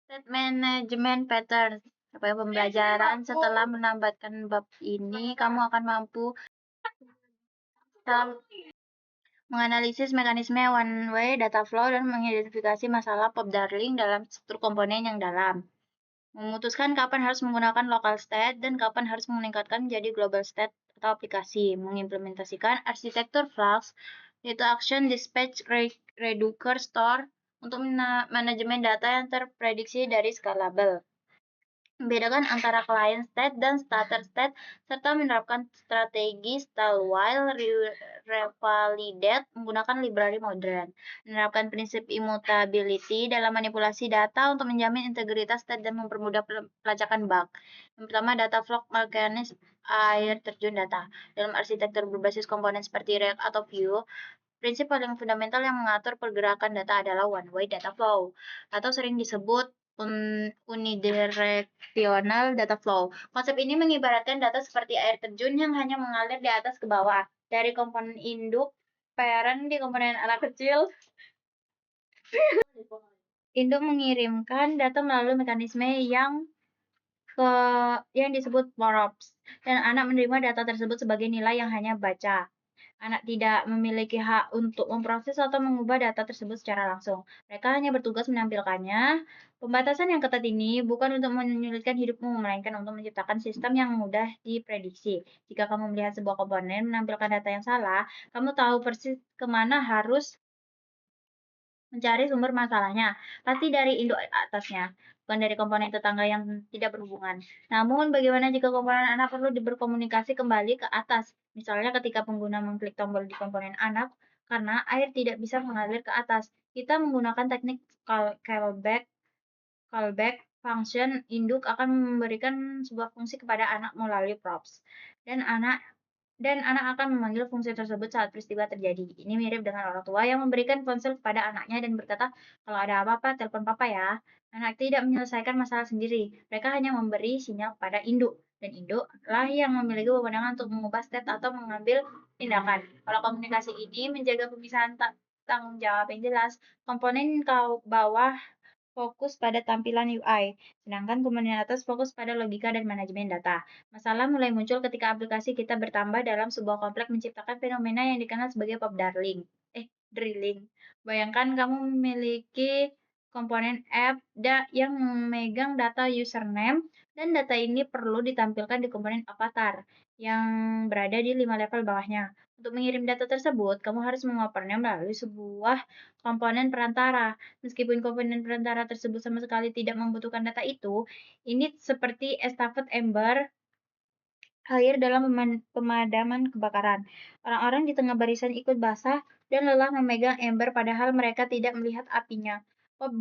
State Management Pattern. Supaya pembelajaran setelah menambahkan bab ini, kamu akan mampu menganalisis mekanisme one-way data flow dan mengidentifikasi masalah pop darling dalam struktur komponen yang dalam. Memutuskan kapan harus menggunakan local state dan kapan harus meningkatkan menjadi global state atau aplikasi. Mengimplementasikan arsitektur Flux, yaitu Action Dispatch Reducer Store untuk manajemen data yang terprediksi dari scalable. Membedakan antara client state dan starter state, serta menerapkan strategi style while revalidate menggunakan library modern. Menerapkan prinsip immutability dalam manipulasi data untuk menjamin integritas state dan mempermudah pelacakan bug. Yang pertama, data flow mekanisme air terjun data. Dalam arsitektur berbasis komponen seperti React atau Vue, prinsip paling fundamental yang mengatur pergerakan data adalah one-way data flow, atau sering disebut unidirectional data flow. Konsep ini mengibaratkan data seperti air terjun yang hanya mengalir di atas ke bawah, dari komponen induk parent di komponen anak kecil. Induk mengirimkan data melalui mekanisme yang disebut props, dan anak menerima data tersebut sebagai nilai yang hanya baca. Anak tidak memiliki hak untuk memproses atau mengubah data tersebut secara langsung. Mereka hanya bertugas menampilkannya. Pembatasan yang ketat ini bukan untuk menyulitkan hidupmu, melainkan untuk menciptakan sistem yang mudah diprediksi. Jika kamu melihat sebuah komponen menampilkan data yang salah, kamu tahu persis kemana harus mencari sumber masalahnya. Pasti dari induk atasnya, bukan dari komponen tetangga yang tidak berhubungan. Namun, bagaimana jika komponen anak perlu berkomunikasi kembali ke atas? Misalnya ketika pengguna mengklik tombol di komponen anak, karena air tidak bisa mengalir ke atas. Kita menggunakan teknik callback function induk akan memberikan sebuah fungsi kepada anak melalui props. Dan anak akan memanggil fungsi tersebut saat peristiwa terjadi. Ini mirip dengan orang tua yang memberikan ponsel kepada anaknya dan berkata, "Kalau ada apa-apa, telepon papa ya." Anak tidak menyelesaikan masalah sendiri. Mereka hanya memberi sinyal kepada induk. Dan induk lah yang memiliki wewenang untuk mengubah state atau mengambil tindakan. Kalau komunikasi ini menjaga pemisahan tanggung jawab yang jelas, komponen bawah fokus pada tampilan UI, sedangkan komponen atas fokus pada logika dan manajemen data. Masalah mulai muncul ketika aplikasi kita bertambah dalam sebuah kompleks menciptakan fenomena yang dikenal sebagai pop drilling. Bayangkan kamu memiliki komponen app yang memegang data username, dan data ini perlu ditampilkan di komponen avatar yang berada di 5 level bawahnya. Untuk mengirim data tersebut, kamu harus mengopernya melalui sebuah komponen perantara. Meskipun komponen perantara tersebut sama sekali tidak membutuhkan data itu, ini seperti estafet ember air dalam pemadaman kebakaran. Orang-orang di tengah barisan ikut basah dan lelah memegang ember padahal mereka tidak melihat apinya. Pop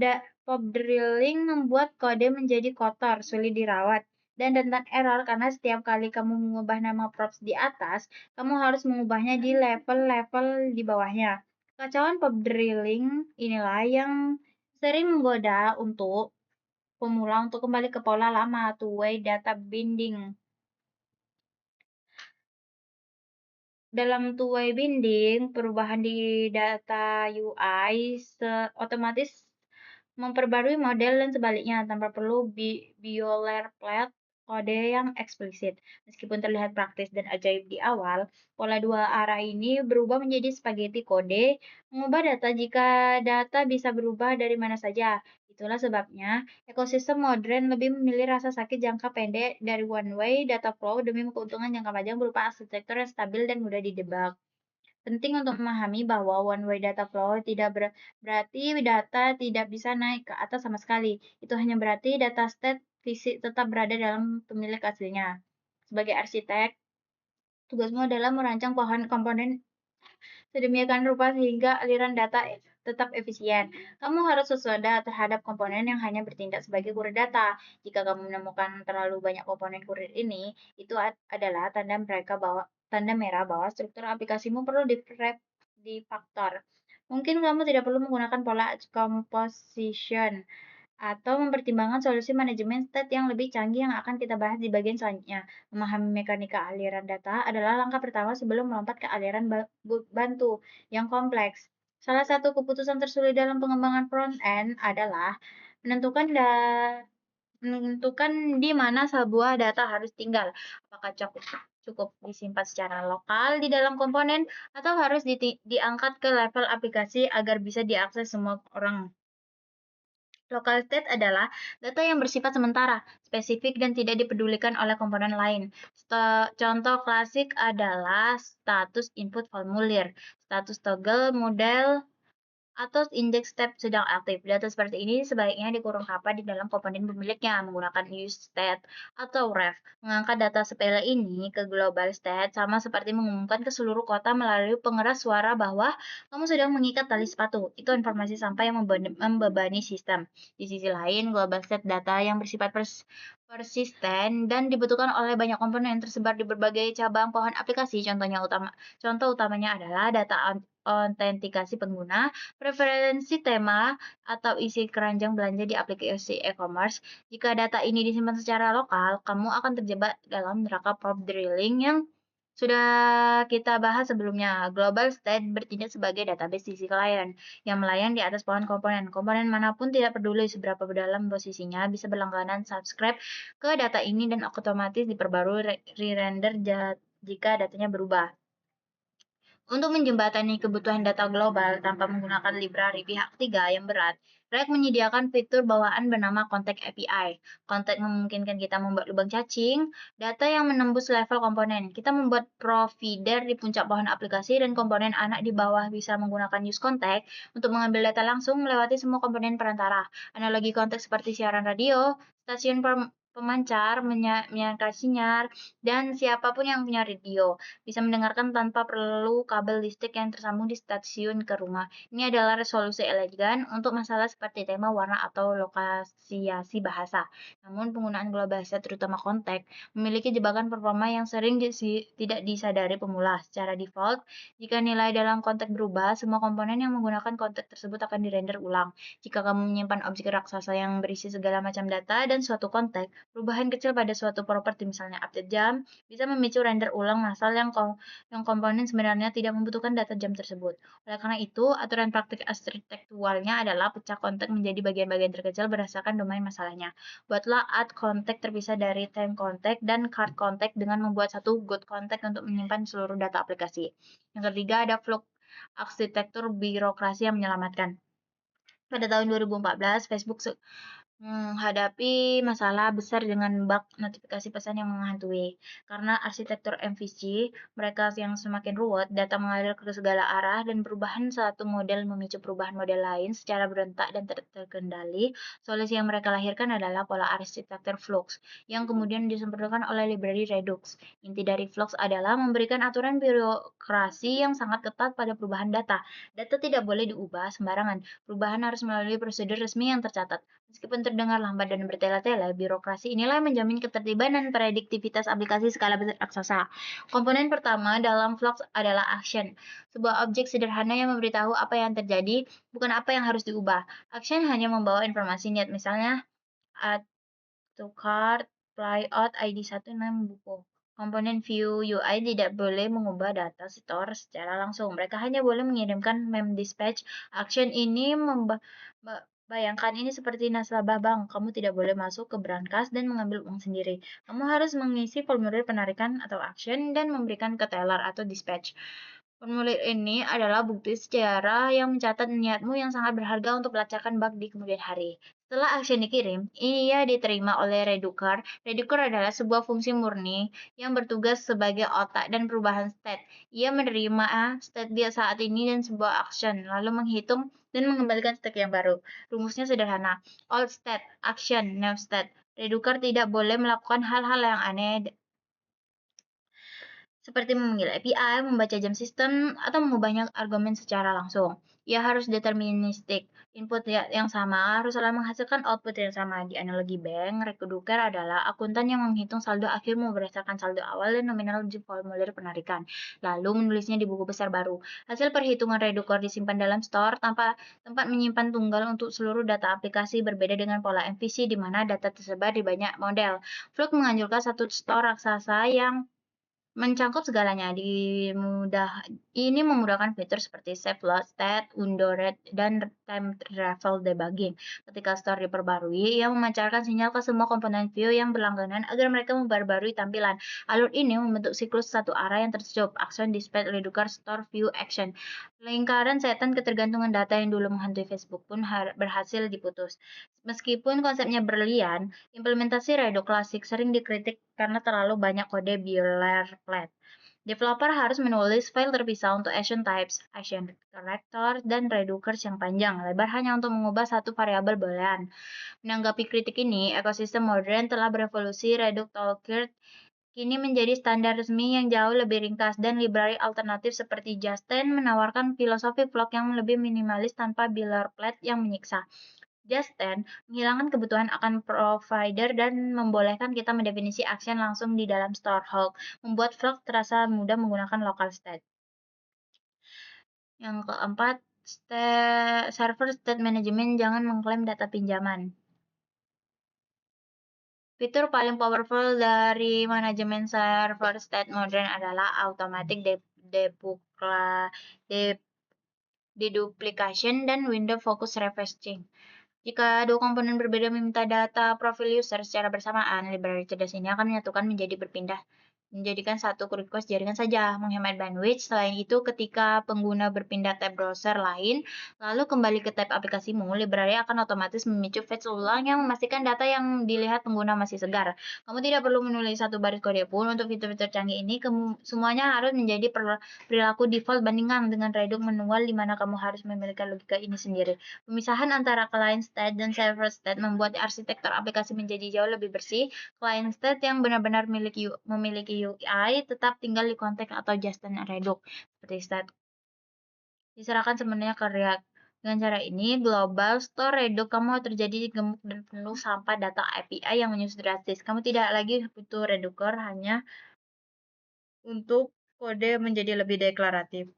drilling membuat kode menjadi kotor, sulit dirawat, dan rentan error karena setiap kali kamu mengubah nama props di atas, kamu harus mengubahnya di level-level di bawahnya. Kekacauan pop drilling inilah yang sering menggoda untuk pemula untuk kembali ke pola lama, two-way data binding. Dalam two-way binding, perubahan di data UI otomatis memperbarui model dan sebaliknya tanpa perlu boilerplate kode yang eksplisit. Meskipun terlihat praktis dan ajaib di awal, pola dua arah ini berubah menjadi spaghetti kode, mengubah data jika data bisa berubah dari mana saja. Itulah sebabnya ekosistem modern lebih memilih rasa sakit jangka pendek dari one-way data flow demi keuntungan jangka panjang berupa arsitektur yang stabil dan mudah didebak. Penting untuk memahami bahwa one-way data flow tidak berarti data tidak bisa naik ke atas sama sekali. Itu hanya berarti data state fisik tetap berada dalam pemilik aslinya. Sebagai arsitek, tugasmu adalah merancang pohon komponen sedemikian rupa sehingga aliran data tetap efisien. Kamu harus waspada terhadap komponen yang hanya bertindak sebagai kurir data. Jika kamu menemukan terlalu banyak komponen kurir ini, itu adalah tanda merah bahwa struktur aplikasimu perlu difaktor. Mungkin kamu tidak perlu menggunakan pola composition atau mempertimbangkan solusi manajemen state yang lebih canggih yang akan kita bahas di bagian selanjutnya. Memahami mekanika aliran data adalah langkah pertama sebelum melompat ke aliran bantu yang kompleks. Salah satu keputusan tersulit dalam pengembangan front-end adalah menentukan di mana sebuah data harus tinggal. Apakah cukup cukup disimpan secara lokal di dalam komponen atau harus diangkat ke level aplikasi agar bisa diakses semua orang. Local state adalah data yang bersifat sementara, spesifik, dan tidak dipedulikan oleh komponen lain. Contoh klasik adalah status input formulir, status toggle model, atau indeks tab sedang aktif. Data seperti ini sebaiknya dikurung rapat di dalam komponen pemiliknya menggunakan useState atau ref. Mengangkat data sepele ini ke global state sama seperti mengumumkan ke seluruh kota melalui pengeras suara bahwa kamu sedang mengikat tali sepatu. Itu informasi sampah yang membebani sistem. Di sisi lain, global state data yang bersifat persisten dan dibutuhkan oleh banyak komponen yang tersebar di berbagai cabang pohon aplikasi. Contoh utamanya adalah data autentikasi pengguna, preferensi tema, atau isi keranjang belanja di aplikasi e-commerce. Jika data ini disimpan secara lokal, kamu akan terjebak dalam neraka prop drilling yang sudah kita bahas sebelumnya. Global State bertindak sebagai database sisi klien yang melayang di atas pohon komponen. Komponen manapun tidak peduli seberapa dalam posisinya bisa berlangganan subscribe ke data ini dan otomatis diperbarui re-render jika datanya berubah. Untuk menjembatani kebutuhan data global tanpa menggunakan library pihak ketiga yang berat, React menyediakan fitur bawaan bernama Context API. Context memungkinkan kita membuat lubang cacing, data yang menembus level komponen. Kita membuat provider di puncak pohon aplikasi dan komponen anak di bawah bisa menggunakan use context untuk mengambil data langsung melewati semua komponen perantara. Analogi konteks seperti siaran radio, stasiun pemancar, menyiarkan sinyal, dan siapapun yang punya radio bisa mendengarkan tanpa perlu kabel listrik yang tersambung di stasiun ke rumah. Ini adalah resolusi elegan untuk masalah seperti tema, warna, atau lokasiasi bahasa. Namun, penggunaan global set, terutama konteks, memiliki jebakan performa yang sering tidak disadari pemula. Secara default, jika nilai dalam konteks berubah, semua komponen yang menggunakan konteks tersebut akan dirender ulang. Jika kamu menyimpan objek raksasa yang berisi segala macam data dan suatu konteks, perubahan kecil pada suatu properti, misalnya update jam, bisa memicu render ulang massal yang komponen sebenarnya tidak membutuhkan data jam tersebut. Oleh karena itu, aturan praktik arsitektualnya adalah pecah konteks menjadi bagian-bagian terkecil berdasarkan domain masalahnya. Buatlah add konteks terpisah dari time konteks dan card konteks dengan membuat satu good konteks untuk menyimpan seluruh data aplikasi. Yang ketiga ada Flux, arsitektur birokrasi yang menyelamatkan. Pada tahun 2014, Facebook menghadapi masalah besar dengan bug notifikasi pesan yang menghantui. Karena arsitektur MVC, mereka yang semakin ruwet, data mengalir ke segala arah, dan perubahan satu model memicu perubahan model lain secara berentak dan terkendali. Solusi yang mereka lahirkan adalah pola arsitektur Flux, yang kemudian disempurnakan oleh library Redux. Inti dari Flux adalah memberikan aturan birokrasi yang sangat ketat pada perubahan data. Data tidak boleh diubah sembarangan. Perubahan harus melalui prosedur resmi yang tercatat. Meskipun terdengar lambat dan bertele-tele, birokrasi inilah yang menjamin ketertiban dan prediktivitas aplikasi skala besar raksasa. Komponen pertama dalam Flux adalah action, sebuah objek sederhana yang memberitahu apa yang terjadi, bukan apa yang harus diubah. Action hanya membawa informasi niat, misalnya add to cart, flyout, ID 16 buku. Komponen view UI tidak boleh mengubah data store secara langsung. Mereka hanya boleh mengirimkan mem-dispatch. Action ini bayangkan ini seperti nasabah bank. Kamu tidak boleh masuk ke brankas dan mengambil uang sendiri. Kamu harus mengisi formulir penarikan atau action dan memberikan ke teller atau dispatch. Formulir ini adalah bukti sejarah yang mencatat niatmu yang sangat berharga untuk melacakkan bug di kemudian hari. Setelah action dikirim, ia diterima oleh Reducer. Reducer adalah sebuah fungsi murni yang bertugas sebagai otak dan perubahan state. Ia menerima state dia saat ini dan sebuah action, lalu menghitung dan mengembalikan state yang baru. Rumusnya sederhana. Old state, action, new state. Reducer tidak boleh melakukan hal-hal yang aneh seperti memanggil API, membaca jam sistem, atau mengubahnya argumen secara langsung. Ia harus deterministik. Input yang sama harus selalu menghasilkan output yang sama. Di analogi bank, Reducer adalah akuntan yang menghitung saldo akhirmu berdasarkan saldo awal dan nominal di formulir penarikan, lalu menulisnya di buku besar baru. Hasil perhitungan Reducer disimpan dalam store tanpa tempat menyimpan tunggal untuk seluruh data aplikasi, berbeda dengan pola MVC di mana data tersebar di banyak model. Flux menganjurkan satu store raksasa yang Mencakup segalanya, ini memudahkan fitur seperti save load state, undo rate, dan time travel debugging. Ketika store diperbarui, ia memancarkan sinyal ke semua komponen view yang berlangganan agar mereka memperbarui tampilan. Alur ini membentuk siklus satu arah yang tertutup, action, dispatch, reducer, store, view, action. Lingkaran setan ketergantungan data yang dulu menghantui Facebook pun berhasil diputus. Meskipun konsepnya berlian, implementasi Redux klasik sering dikritik karena terlalu banyak kode boilerplate. Developer harus menulis file terpisah untuk action types, action character, dan reducers yang panjang lebar hanya untuk mengubah satu variabel boolean. Menanggapi kritik ini, ekosistem modern telah berevolusi. Redux Toolkit kini menjadi standar resmi yang jauh lebih ringkas, dan library alternatif seperti Justin menawarkan filosofi vlog yang lebih minimalis tanpa boilerplate yang menyiksa. Just10 menghilangkan kebutuhan akan provider dan membolehkan kita mendefinisi action langsung di dalam store. Hulk membuat Frog terasa mudah menggunakan local state. Yang keempat, server state management. Jangan mengklaim data pinjaman. Fitur paling powerful dari manajemen server state modern adalah automatic deduplication dan window focus refreshing. Jika dua komponen berbeda meminta data profil user secara bersamaan, library cerdas ini akan menyatukan menjadi berpindah menjadikan satu request jaringan saja, menghemat bandwidth. Selain itu, ketika pengguna berpindah tab browser lain, lalu kembali ke tab aplikasimu, library akan otomatis memicu fetch ulang yang memastikan data yang dilihat pengguna masih segar. Kamu tidak perlu menulis satu baris kode pun untuk fitur-fitur canggih ini. Semuanya harus menjadi perilaku default. Bandingkan dengan Redux manual di mana kamu harus memiliki logika ini sendiri. Pemisahan antara client state dan server state membuat arsitektur aplikasi menjadi jauh lebih bersih. Client state yang benar-benar memiliki UI tetap tinggal di konteks atau Justin Redux seperti state diserahkan sebenarnya ke React. Dengan cara ini, global store Redux kamu terjadi gemuk dan penuh sampah data API yang menyusut drastis. Kamu tidak lagi butuh Reducer hanya untuk kode menjadi lebih deklaratif.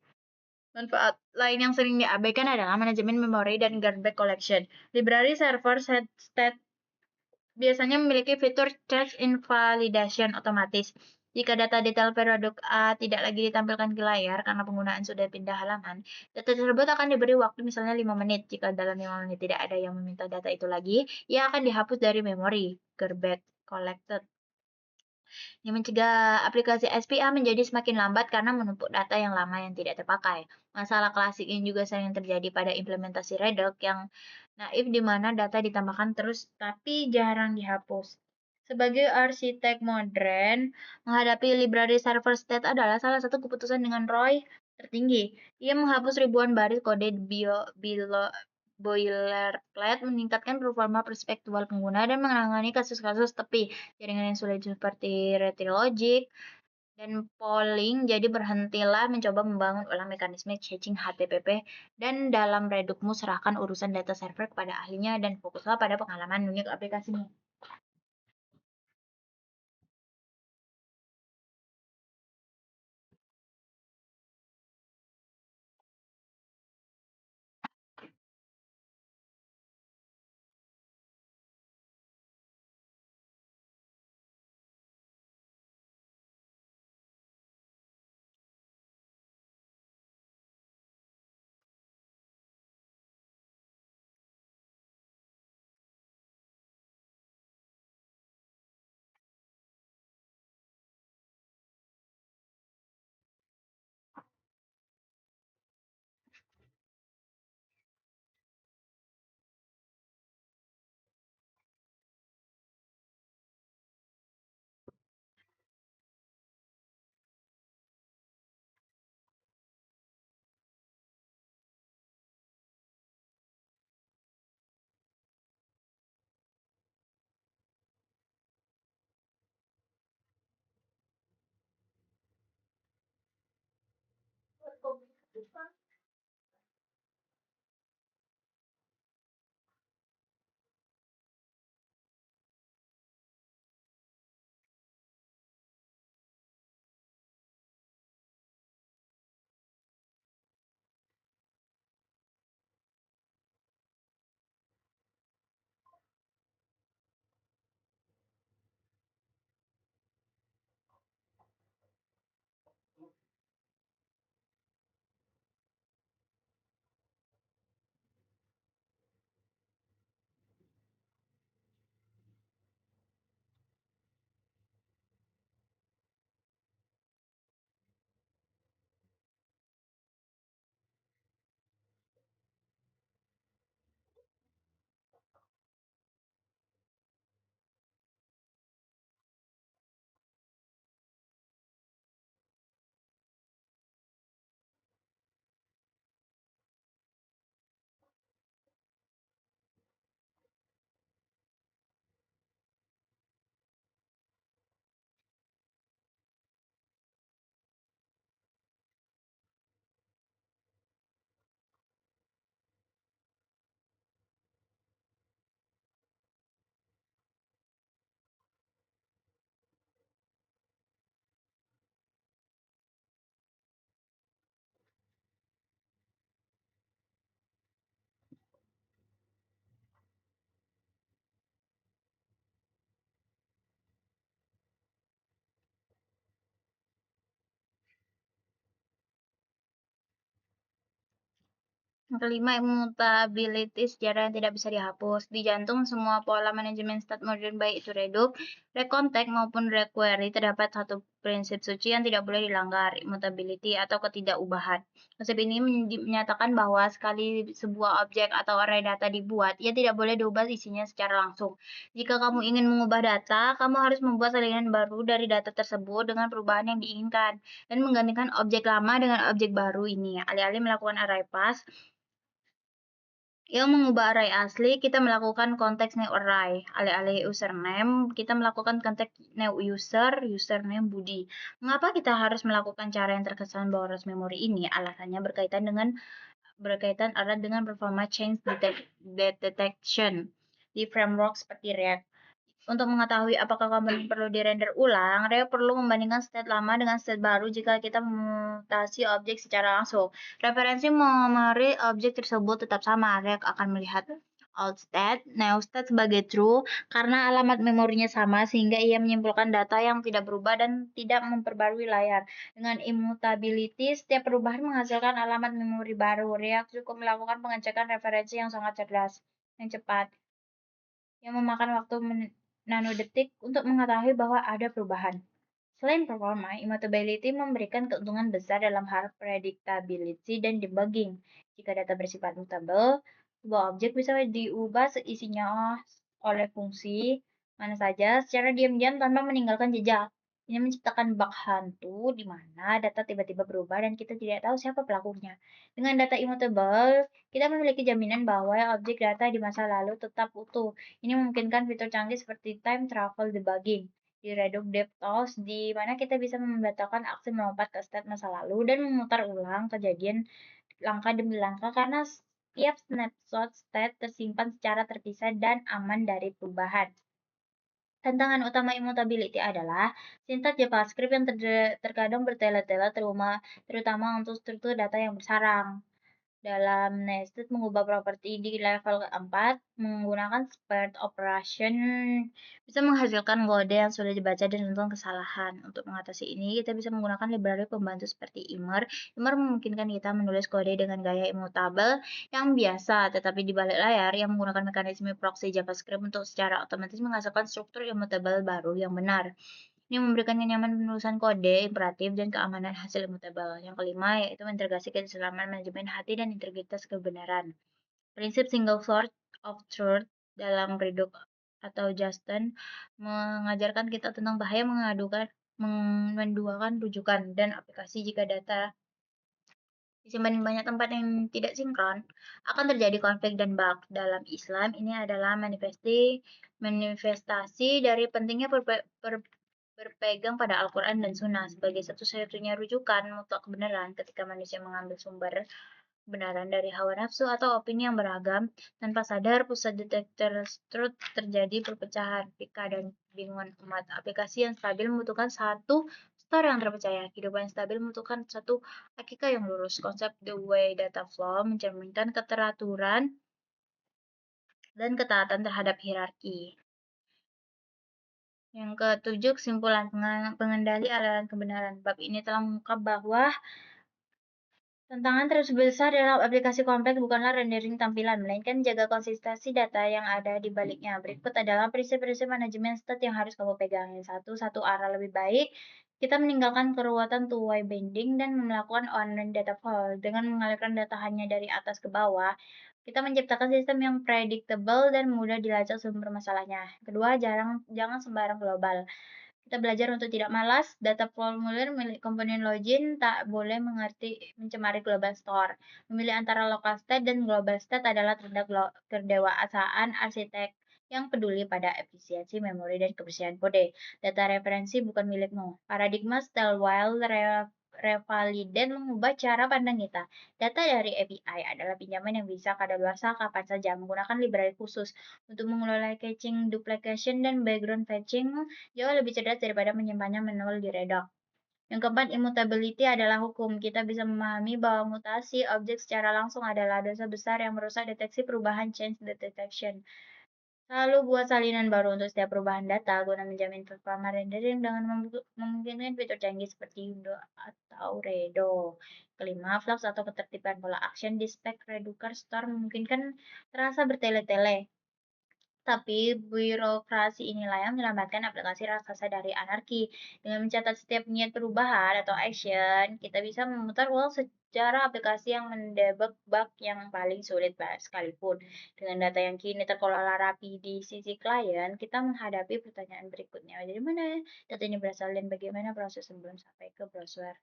Manfaat lain yang sering diabaikan adalah manajemen memori dan garbage collection. Library server state biasanya memiliki fitur cache invalidation otomatis. Jika data detail produk A tidak lagi ditampilkan di layar karena penggunaan sudah pindah halaman, data tersebut akan diberi waktu misalnya 5 menit. Jika dalam 5 menit tidak ada yang meminta data itu lagi, ia akan dihapus dari memori. Garbage collected yang mencegah aplikasi SPA menjadi semakin lambat karena menumpuk data yang lama yang tidak terpakai. Masalah klasik ini juga sering terjadi pada implementasi Redux yang naif di mana data ditambahkan terus tapi jarang dihapus. Sebagai arsitek modern, menghadapi library server state adalah salah satu keputusan dengan ROI tertinggi. Ia menghapus ribuan baris kode boilerplate, meningkatkan performa perspektual pengguna, dan menangani kasus-kasus tepi jaringan yang sulit seperti Retilogic dan polling. Jadi berhentilah mencoba membangun ulang mekanisme caching HTTP dan dalam Redux-mu serahkan urusan data server kepada ahlinya dan fokuslah pada pengalaman unik aplikasimu. Yang kelima, immutability sejarah yang tidak bisa dihapus. Di jantung semua pola manajemen stat modern baik itu redup, recontact maupun requery terdapat satu prinsip suci yang tidak boleh dilanggar, immutability atau ketidakubahan. Konsep ini menyatakan bahwa sekali sebuah objek atau array data dibuat, ia tidak boleh diubah isinya secara langsung. Jika kamu ingin mengubah data, kamu harus membuat salinan baru dari data tersebut dengan perubahan yang diinginkan dan menggantikan objek lama dengan objek baru ini. Alih-alih melakukan array pass, yang mengubah array asli, kita melakukan konteks new array. Alih-alih username, kita melakukan konteks new user, username Budi. Mengapa kita harus melakukan cara yang terkesan boros memori ini? Alasannya berkaitan erat dengan performa change detection di framework seperti React. Untuk mengetahui apakah komponen perlu dirender ulang, React perlu membandingkan state lama dengan state baru jika kita memutasi objek secara langsung. Referensi memori objek tersebut tetap sama. React akan melihat old state, new state sebagai true karena alamat memorinya sama sehingga ia menyimpulkan data yang tidak berubah dan tidak memperbarui layar. Dengan immutability, setiap perubahan menghasilkan alamat memori baru. React cukup melakukan pengecekan referensi yang sangat cerdas, yang cepat, yang memakan waktu nanodetik untuk mengetahui bahwa ada perubahan. Selain performa, immutability memberikan keuntungan besar dalam hal predictability dan debugging. Jika data bersifat mutable, sebuah objek bisa diubah seisinya oleh fungsi mana saja secara diam-diam tanpa meninggalkan jejak. Ini menciptakan bug hantu di mana data tiba-tiba berubah dan kita tidak tahu siapa pelakunya. Dengan data immutable, kita memiliki jaminan bahwa objek data di masa lalu tetap utuh. Ini memungkinkan fitur canggih seperti time travel debugging di Reduc DevTools, di mana kita bisa membatalkan aksi melompat ke state masa lalu dan memutar ulang kejadian langkah demi langkah karena setiap snapshot state tersimpan secara terpisah dan aman dari perubahan. Tantangan utama immutability adalah sintak JavaScript yang terkadang bertele-tele terutama untuk struktur data yang bersarang. Dalam nested mengubah properti di level keempat menggunakan spread operation bisa menghasilkan kode yang sudah dibaca dan rentan kesalahan. Untuk mengatasi ini, kita bisa menggunakan library pembantu seperti Immer. Immer memungkinkan kita menulis kode dengan gaya immutable yang biasa, tetapi di balik layar yang menggunakan mekanisme proxy JavaScript untuk secara otomatis menghasilkan struktur immutable baru yang benar. Ini memberikan kenyamanan penulisan kode, imperatif, dan keamanan hasil immutable. Yang kelima, yaitu mengintegrasi keselamatan manajemen hati dan integritas kebenaran. Prinsip single source of truth dalam Redux atau Justin mengajarkan kita tentang bahaya menduakan rujukan dan aplikasi jika data disimpan di banyak tempat yang tidak sinkron, akan terjadi konflik dan bug. Dalam Islam, ini adalah manifestasi dari pentingnya berpegang pada Al-Quran dan Sunnah sebagai satu-satunya rujukan mutlak kebenaran ketika manusia mengambil sumber kebenaran dari hawa nafsu atau opini yang beragam. Tanpa sadar, pusat detektor truth terjadi perpecahan, pika, dan bingungan umat. Aplikasi yang stabil membutuhkan satu store yang terpercaya. Kehidupan yang stabil membutuhkan satu hakika yang lurus. Konsep The Way Data Flow mencerminkan keteraturan dan ketaatan terhadap hierarki. Yang ketujuh, kesimpulan pengendali aliran kebenaran. Bab ini telah mengungkap bahwa tantangan terbesar dalam aplikasi kompleks bukanlah rendering tampilan, melainkan jaga konsistensi data yang ada di baliknya. Berikut adalah prinsip-prinsip manajemen state yang harus kamu pegang. Yang satu arah lebih baik. Kita meninggalkan keruwetan two-way binding dan melakukan online data flow. Dengan mengalirkan data hanya dari atas ke bawah, kita menciptakan sistem yang predictable dan mudah dilacak sumber masalahnya. Kedua, jangan sembarang global. Kita belajar untuk tidak malas. Data formulir milik komponen login tak boleh mencemari global store. Memilih antara local state dan global state adalah tanda kedewasaan arsitek yang peduli pada efisiensi memori dan kebersihan kode. Data referensi bukan milikmu. Paradigma style while revalidate mengubah cara pandang kita. Data dari API adalah pinjaman yang bisa kadaluarsa kapan saja menggunakan library khusus untuk mengelola caching, duplication, dan background fetching jauh lebih cerdas daripada menyimpannya manual di Redux. Yang keempat, immutability adalah hukum. Kita bisa memahami bahwa mutasi objek secara langsung adalah dosa besar yang merusak deteksi perubahan change detection. Lalu buat salinan baru untuk setiap perubahan data guna menjamin performa rendering dengan memungkinkan fitur canggih seperti Undo atau Redo. Kelima, Flux atau ketertiban pola action di spek Reducer Store memungkinkan terasa bertele-tele. Tapi birokrasi inilah yang menyelamatkan aplikasi raksasa dari anarki. Dengan mencatat setiap niat perubahan atau action, kita bisa memutar ulang secara aplikasi yang mendebug bug yang paling sulit sekalipun. Dengan data yang kini terkelola rapi di sisi klien, kita menghadapi pertanyaan berikutnya. Jadi mana data ini berasal dan bagaimana proses sebelum sampai ke browser?